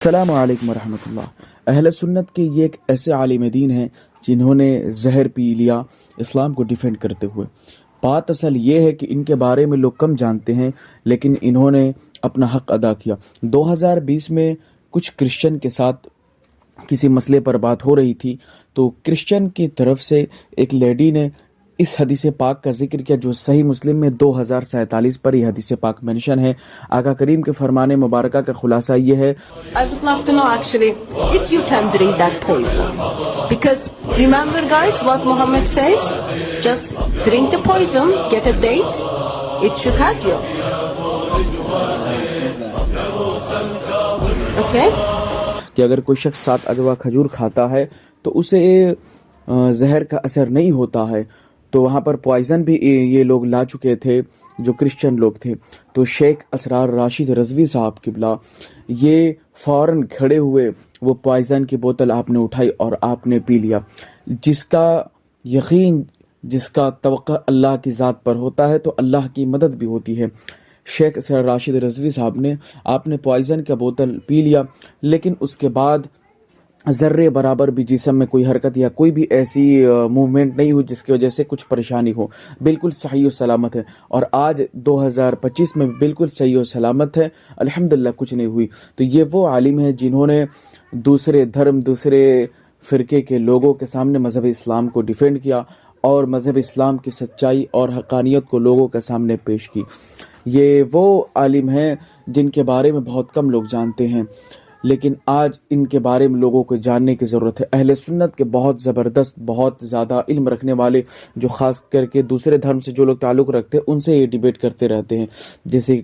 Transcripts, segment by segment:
السلام علیکم ورحمۃ اللہ۔ اہل سنت کے یہ ایک ایسے عالم دین ہیں جنہوں نے زہر پی لیا اسلام کو ڈیفینڈ کرتے ہوئے۔ بات اصل یہ ہے کہ ان کے بارے میں لوگ کم جانتے ہیں، لیکن انہوں نے اپنا حق ادا کیا۔ 2020 میں کچھ کرسچن کے ساتھ کسی مسئلے پر بات ہو رہی تھی، تو کرسچن کی طرف سے ایک لیڈی نے اس حدیث پاک کا ذکر کیا جو صحیح مسلم میں 2047 پر یہ حدیث پاک مینشن ہے۔ آقا کریم کے فرمان مبارکہ کا خلاصہ یہ ہے، I would love to know actually if you can drink that poison. Because remember guys what Muhammad says? Just drink the poison, get a date, it should help you. Okay? کہ اگر کوئی شخص 7 اجوا کھجور کھاتا ہے تو اسے زہر کا اثر نہیں ہوتا ہے، تو وہاں پر پوائزن بھی یہ لوگ لا چکے تھے جو کرسچن لوگ تھے۔ تو شیخ اسرار راشد رضوی صاحب قبلہ یہ فوراً کھڑے ہوئے، وہ پوائزن کی بوتل آپ نے اٹھائی اور آپ نے پی لیا۔ جس کا یقین، جس کا توقع اللہ کی ذات پر ہوتا ہے تو اللہ کی مدد بھی ہوتی ہے۔ شیخ اسرار راشد رضوی صاحب نے آپ نے پوائزن کا بوتل پی لیا، لیکن اس کے بعد ذرے برابر بھی جسم میں کوئی حرکت یا کوئی بھی ایسی موومنٹ نہیں ہوئی جس کی وجہ سے کچھ پریشانی ہو، بالکل صحیح و سلامت ہے، اور آج 2025 میں بالکل صحیح و سلامت ہے، الحمدللہ کچھ نہیں ہوئی۔ تو یہ وہ عالم ہیں جنہوں نے دوسرے دھرم، دوسرے فرقے کے لوگوں کے سامنے مذہب اسلام کو ڈیفینڈ کیا اور مذہب اسلام کی سچائی اور حقانیت کو لوگوں کے سامنے پیش کی۔ یہ وہ عالم ہیں جن کے بارے میں بہت کم لوگ جانتے ہیں، لیکن آج ان کے بارے میں لوگوں کو جاننے کی ضرورت ہے۔ اہل سنت کے بہت زبردست، بہت زیادہ علم رکھنے والے، جو خاص کر کے دوسرے دھرم سے جو لوگ تعلق رکھتے ہیں ان سے یہ ڈیبیٹ کرتے رہتے ہیں، جیسے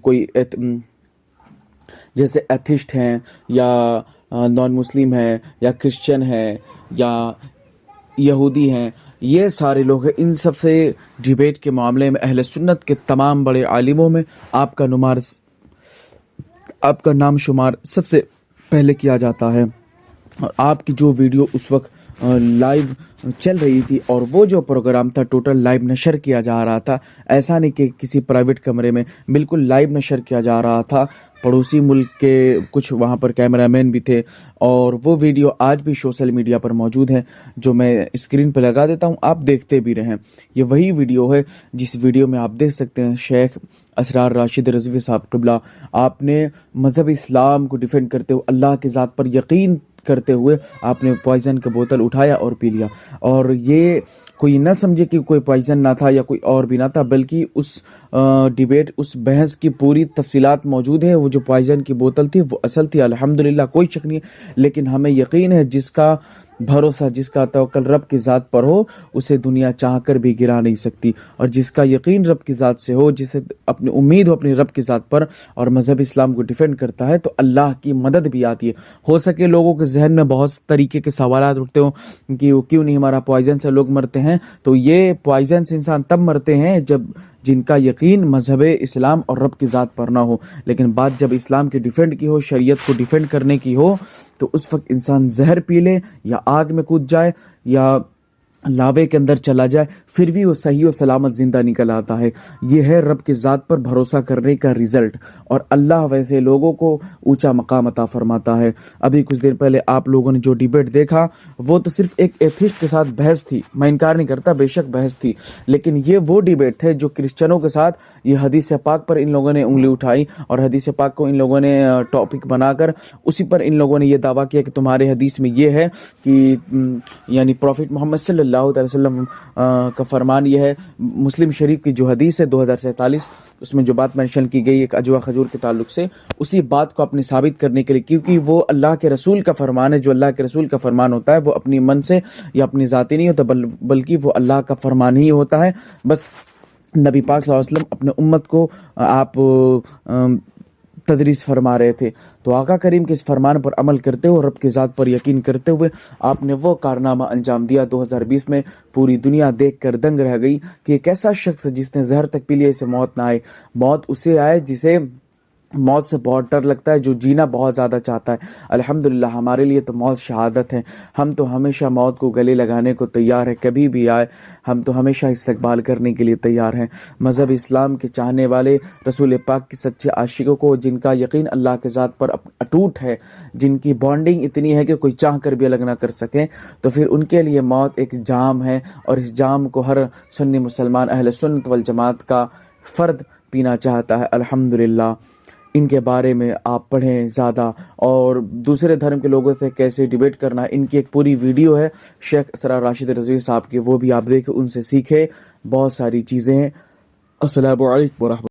ایتھسٹ ہیں یا نان مسلم ہیں یا کرسچن ہیں یا یہودی ہیں، یہ سارے لوگ ہیں۔ ان سب سے ڈیبیٹ کے معاملے میں اہل سنت کے تمام بڑے عالموں میں آپ کا نام شمار سب سے پہلے کیا جاتا ہے، اور آپ کی جو ویڈیو اس وقت لائیو چل رہی تھی اور وہ جو پروگرام تھا ٹوٹل لائیو نشر کیا جا رہا تھا، ایسا نہیں کہ کسی پرائیویٹ کمرے میں، بالکل لائیو نشر کیا جا رہا تھا۔ پڑوسی ملک کے کچھ وہاں پر کیمرہ مین بھی تھے، اور وہ ویڈیو آج بھی سوشل میڈیا پر موجود ہے، جو میں اسکرین پہ لگا دیتا ہوں، آپ دیکھتے بھی رہیں۔ یہ وہی ویڈیو ہے جس ویڈیو میں آپ دیکھ سکتے ہیں شیخ اسرار راشد رضوی صاحب قبلہ آپ نے مذہب اسلام کو ڈیفینڈ کرتے ہوئے، اللہ کی ذات پر یقین کرتے ہوئے آپ نے پوائزن کا بوتل اٹھایا اور پی لیا۔ اور یہ کوئی نہ سمجھے کہ کوئی پوائزن نہ تھا یا کوئی اور بھی نہ تھا، بلکہ اس ڈیبیٹ، اس بحث کی پوری تفصیلات موجود ہے۔ وہ جو پوائزن کی بوتل تھی وہ اصل تھی، الحمدللہ کوئی شک نہیں ہے، لیکن ہمیں یقین ہے جس کا بھروسہ، جس کا توکل رب کی ذات پر ہو، اسے دنیا چاہ کر بھی گرا نہیں سکتی، اور جس کا یقین رب کی ذات سے ہو، جسے اپنی امید ہو اپنی رب کی ذات پر اور مذہب اسلام کو ڈیفینڈ کرتا ہے، تو اللہ کی مدد بھی آتی ہے۔ ہو سکے لوگوں کے ذہن میں بہت طریقے کے سوالات اٹھتے ہوں کہ وہ کیوں نہیں ہمارا پوائزن سے لوگ مرتے ہیں، تو یہ پوائزن سے انسان تب مرتے ہیں جن کا یقین مذہب اسلام اور رب کی ذات پر نہ ہو، لیکن بات جب اسلام کے ڈیفینڈ کی ہو، شریعت کو ڈیفینڈ کرنے کی ہو، تو اس وقت انسان زہر پی لے یا آگ میں کود جائے یا لاوے کے اندر چلا جائے، پھر بھی وہ صحیح و سلامت زندہ نکل آتا ہے۔ یہ ہے رب کی ذات پر بھروسہ کرنے کا رزلٹ، اور اللہ ویسے لوگوں کو اونچا مقام عطا فرماتا ہے۔ ابھی کچھ دیر پہلے آپ لوگوں نے جو ڈیبیٹ دیکھا وہ تو صرف ایک ایتھسٹ کے ساتھ بحث تھی، میں انکار نہیں کرتا، بے شک بحث تھی، لیکن یہ وہ ڈیبیٹ تھے جو کرسچنوں کے ساتھ یہ حدیث پاک پر ان لوگوں نے انگلی اٹھائی، اور حدیث پاک کو ان لوگوں نے ٹاپک بنا کر اسی پر ان لوگوں نے یہ دعویٰ کیا کہ تمہارے حدیث میں یہ ہے کہ یعنی پروفٹ محمد صلی اللہ علیہ وسلم کا فرمان یہ ہے۔ مسلم شریف کی جو حدیث ہے 2047، اس میں جو بات مینشن کی گئی ایک اجوا کھجور کے تعلق سے، اسی بات کو اپنے ثابت کرنے کے لیے، کیونکہ وہ اللہ کے رسول کا فرمان ہے، جو اللہ کے رسول کا فرمان ہوتا ہے وہ اپنی من سے یا اپنی ذاتی نہیں ہوتا، بلکہ وہ اللہ کا فرمان ہی ہوتا ہے۔ بس نبی پاک صلی اللہ علیہ وسلم اپنے امت کو آپ تدریس فرما رہے تھے، تو آقا کریم کے اس فرمان پر عمل کرتے ہوئے، رب کی ذات پر یقین کرتے ہوئے آپ نے وہ کارنامہ انجام دیا 2020 میں۔ پوری دنیا دیکھ کر دنگ رہ گئی کہ ایک ایسا شخص جس نے زہر تک پی لیا، اسے موت نہ آئے۔ موت اسے آئے جسے موت سے بہت ڈر لگتا ہے، جو جینا بہت زیادہ چاہتا ہے۔ الحمدللہ ہمارے لیے تو موت شہادت ہے، ہم تو ہمیشہ موت کو گلے لگانے کو تیار ہیں، کبھی بھی آئے ہم تو ہمیشہ استقبال کرنے کے لیے تیار ہیں۔ مذہب اسلام کے چاہنے والے، رسول پاک کے سچے عاشقوں کو، جن کا یقین اللہ کے ذات پر اٹوٹ ہے، جن کی بانڈنگ اتنی ہے کہ کوئی چاہ کر بھی الگ نہ کر سکے، تو پھر ان کے لیے موت ایک جام ہے، اور اس جام کو ہر سنی مسلمان اہل سنت والجماعت کا فرد پینا چاہتا ہے۔ الحمدللہ ان کے بارے میں آپ پڑھیں زیادہ، اور دوسرے دھرم کے لوگوں سے کیسے ڈیبیٹ کرنا، ان کی ایک پوری ویڈیو ہے شیخ اسرار راشد رضوی صاحب کی، وہ بھی آپ دیکھیں، ان سے سیکھیں، بہت ساری چیزیں ہیں۔ السلام علیکم ورحمۃ اللہ۔